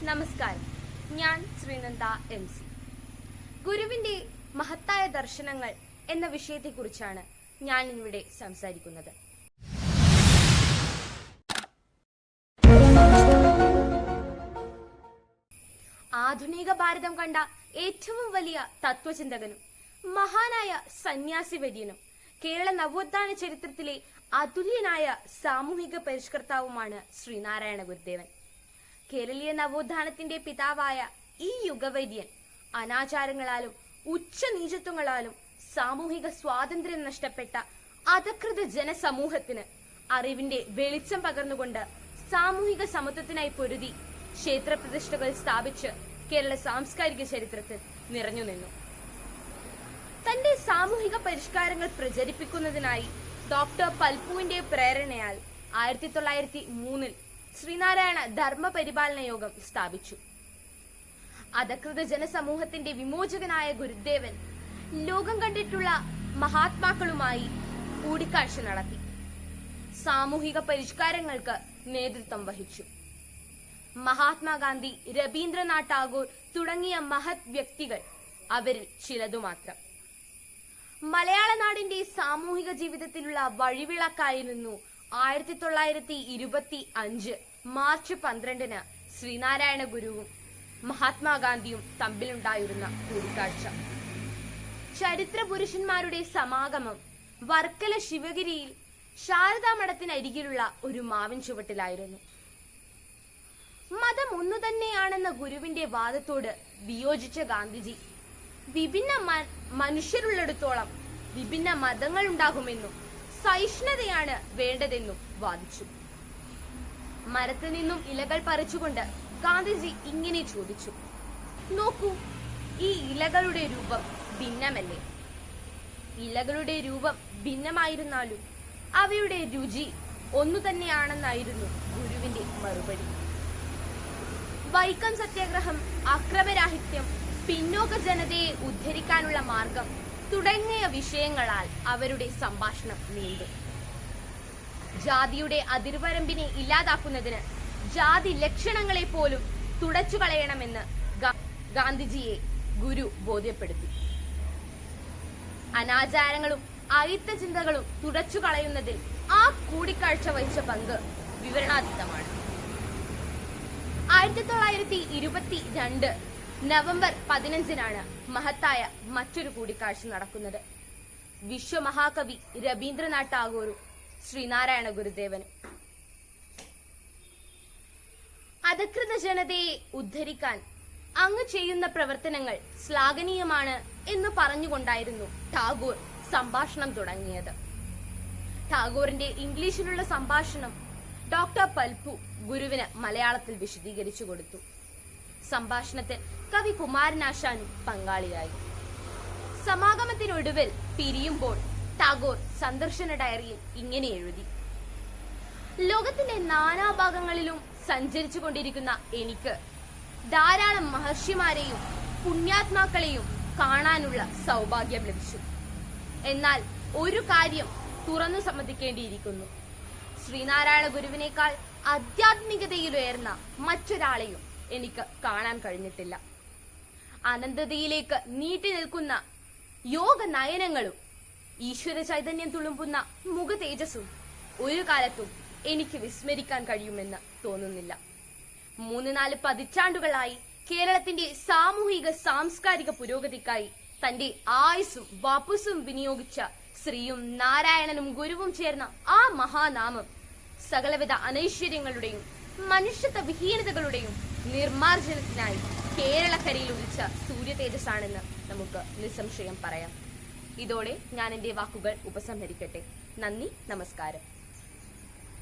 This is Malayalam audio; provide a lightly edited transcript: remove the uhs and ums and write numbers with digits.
നമസ്കാരം. ഞാൻ ശ്രീനന്ദ MC. ഗുരുവിന്റെ മഹത്തായ ദർശനങ്ങൾ എന്ന വിഷയത്തെക്കുറിച്ചാണ് ഞാൻ ഇവിടെ സംസാരിക്കുന്നത്. ആധുനിക ഭാരതം കണ്ട ഏറ്റവും വലിയ തത്വചിന്തകനും മഹാനായ സന്യാസി വര്യനും കേരള നവോത്ഥാന ചരിത്രത്തിലെ അതുല്യനായ സാമൂഹിക പരിഷ്കർത്താവുമാണ് ശ്രീനാരായണ ഗുരുദേവൻ. കേരളീയ നവോത്ഥാനത്തിന്റെ പിതാവായ ഈ യുഗവൈദ്യൻ അനാചാരങ്ങളാലും ഉച്ചനീചത്വങ്ങളാലും സാമൂഹിക സ്വാതന്ത്ര്യം നഷ്ടപ്പെട്ട അധകൃത ജനസമൂഹത്തിന് അറിവിന്റെ വെളിച്ചം പകർന്നുകൊണ്ട് സാമൂഹിക സമത്വത്തിനായി പൊരുതി ക്ഷേത്രപ്രതിഷ്ഠകൾ സ്ഥാപിച്ച് കേരള സാംസ്കാരിക ചരിത്രത്തിൽ നിറഞ്ഞു നിന്നു. തന്റെ സാമൂഹിക പരിഷ്കാരങ്ങൾ പ്രചരിപ്പിക്കുന്നതിനായി ഡോക്ടർ പൽപുവിന്റെ പ്രേരണയാൽ 1903 ശ്രീനാരായണ ധർമ്മപരിപാലന യോഗം സ്ഥാപിച്ചു. അധകൃത ജനസമൂഹത്തിന്റെ വിമോചകനായ ഗുരുദേവൻ ലോകം കണ്ടിട്ടുള്ള മഹാത്മാക്കളുമായി കൂടിക്കാഴ്ച നടത്തി. സാമൂഹിക പരിഷ്കാരങ്ങൾക്ക് നേതൃത്വം വഹിച്ചു. മഹാത്മാഗാന്ധി, രവീന്ദ്രനാഥ് ടാഗോർ തുടങ്ങിയ മഹത് വ്യക്തികൾ അവരിൽ ചിലതു മാത്രം. മലയാള നാടിന്റെ സാമൂഹിക ജീവിതത്തിലുള്ള വഴിവിളക്കായിരുന്നു 1925 മാർച്ച് 12 ശ്രീനാരായണ ഗുരുവും മഹാത്മാഗാന്ധിയും തമ്മിലുണ്ടായിരുന്ന കൂടിക്കാഴ്ച. ചരിത്ര പുരുഷന്മാരുടെ സമാഗമം വർക്കല ശിവഗിരിയിൽ ശാരദാമഠത്തിനരികിലുള്ള ഒരു മാവിൻ ചുവട്ടിലായിരുന്നു. മതം ഒന്നു തന്നെയാണെന്ന ഗുരുവിന്റെ വാദത്തോട് വിയോജിച്ച ഗാന്ധിജി വിഭിന്ന മനുഷ്യരുള്ളിടത്തോളം വിഭിന്ന മതങ്ങൾ ഉണ്ടാകുമെന്നും സഹിഷ്ണുതയാണ് വേണ്ടതെന്നും വാദിച്ചു. മരത്തിൽ നിന്നും ഇലകൾ പറിച്ചുകൊണ്ട് ഗാന്ധിജി ഇങ്ങനെ ചോദിച്ചു: നോക്കൂ, ഈ ഇലകളുടെ രൂപം ഭിന്നമല്ലേ? ഇലകളുടെ രൂപം ഭിന്നമായിരുന്നാലും അവയുടെ രുചി ഒന്നു തന്നെയാണെന്നായിരുന്നു ഗുരുവിന്റെ മറുപടി. വൈക്കം സത്യാഗ്രഹം, അക്രമരാഹിത്യം, പിന്നോക്ക ജനതയെ ഉദ്ധരിക്കാനുള്ള മാർഗം തുടങ്ങിയ വിഷയങ്ങളാൽ അവരുടെ സംഭാഷണം നീണ്ടു. ജാതിയുടെ അതിർവരമ്പിനെ ഇല്ലാതാക്കുന്നതിന് ജാതി ലക്ഷണങ്ങളെ പോലും തുടച്ചു കളയണമെന്ന് ഗാന്ധിജിയെ ഗുരു ബോധ്യപ്പെടുത്തി. അനാചാരങ്ങളും അയിത്ത ചിന്തകളും തുടച്ചു കളയുന്നതിൽ ആ കൂടിക്കാഴ്ച വഹിച്ച പങ്ക് വിവരണാതീതമാണ്. 1922 നവംബർ 15 മഹത്തായ മറ്റൊരു കൂടിക്കാഴ്ച നടക്കുന്നത്. വിശ്വമഹാകവി രവീന്ദ്രനാഥ് ടാഗോറും ശ്രീനാരായണ ഗുരുദേവനും. അധകൃത ജനതയെ ഉദ്ധരിക്കാൻ അങ്ങ് ചെയ്യുന്ന പ്രവർത്തനങ്ങൾ ശ്ലാഘനീയമാണ് എന്ന് പറഞ്ഞുകൊണ്ടായിരുന്നു ടാഗോർ സംഭാഷണം തുടങ്ങിയത്. ടാഗോറിന്റെ ഇംഗ്ലീഷിലുള്ള സംഭാഷണം ഡോക്ടർ പൽപു ഗുരുവിന് മലയാളത്തിൽ വിശദീകരിച്ചു കൊടുത്തു. സംഭാഷണത്തിൽ കവി കുമാരനാശാനും പങ്കാളിയായി. സമാഗമത്തിനൊടുവിൽ പിരിയുമ്പോൾ ടാഗോർ സന്ദർശന ഡയറിയിൽ ഇങ്ങനെ എഴുതി: ലോകത്തിന്റെ നാനാഭാഗങ്ങളിലും സഞ്ചരിച്ചു കൊണ്ടിരിക്കുന്ന എനിക്ക് ധാരാളം മഹർഷിമാരെയും പുണ്യാത്മാക്കളെയും കാണാനുള്ള സൗഭാഗ്യം ലഭിച്ചു. എന്നാൽ ഒരു കാര്യം തുറന്നു സമ്മതിക്കേണ്ടിയിരിക്കുന്നു: ശ്രീനാരായണ ഗുരുവിനേക്കാൾ ആധ്യാത്മികതയിലുയർന്ന മറ്റൊരാളെയും എനിക്ക് കാണാൻ കഴിഞ്ഞിട്ടില്ല. അനന്തതയിലേക്ക് നീട്ടി നിൽക്കുന്ന യോഗ നയനങ്ങളും ഈശ്വര ചൈതന്യം തുളുമ്പുന്ന മുഖ തേജസ്സും ഒരു കാലത്തും എനിക്ക് വിസ്മരിക്കാൻ കഴിയുമെന്ന് തോന്നുന്നില്ല. 3-4 പതിറ്റാണ്ടുകളായി കേരളത്തിന്റെ സാമൂഹിക സാംസ്കാരിക പുരോഗതിക്കായി തന്റെ ആയുസ്സും വപുസും വിനിയോഗിച്ച ശ്രീയും നാരായണനും ഗുരുവും ചേർന്ന ആ മഹാനാമം സകലവിധ അനൈശ്വര്യങ്ങളുടെയും മനുഷ്യത്വ വിഹീനതകളുടെയും നിർമാർജനത്തിനായി കേരളക്കരയിൽ ഉദിച്ച സൂര്യ തേജസ്സാണെന്ന് നമുക്ക് നിസ്സംശയം പറയാം. ഇതോടെ ഞാൻ എന്റെ വാക്കുകൾ ഉപസംഹരിക്കട്ടെ. നന്ദി, നമസ്കാരം.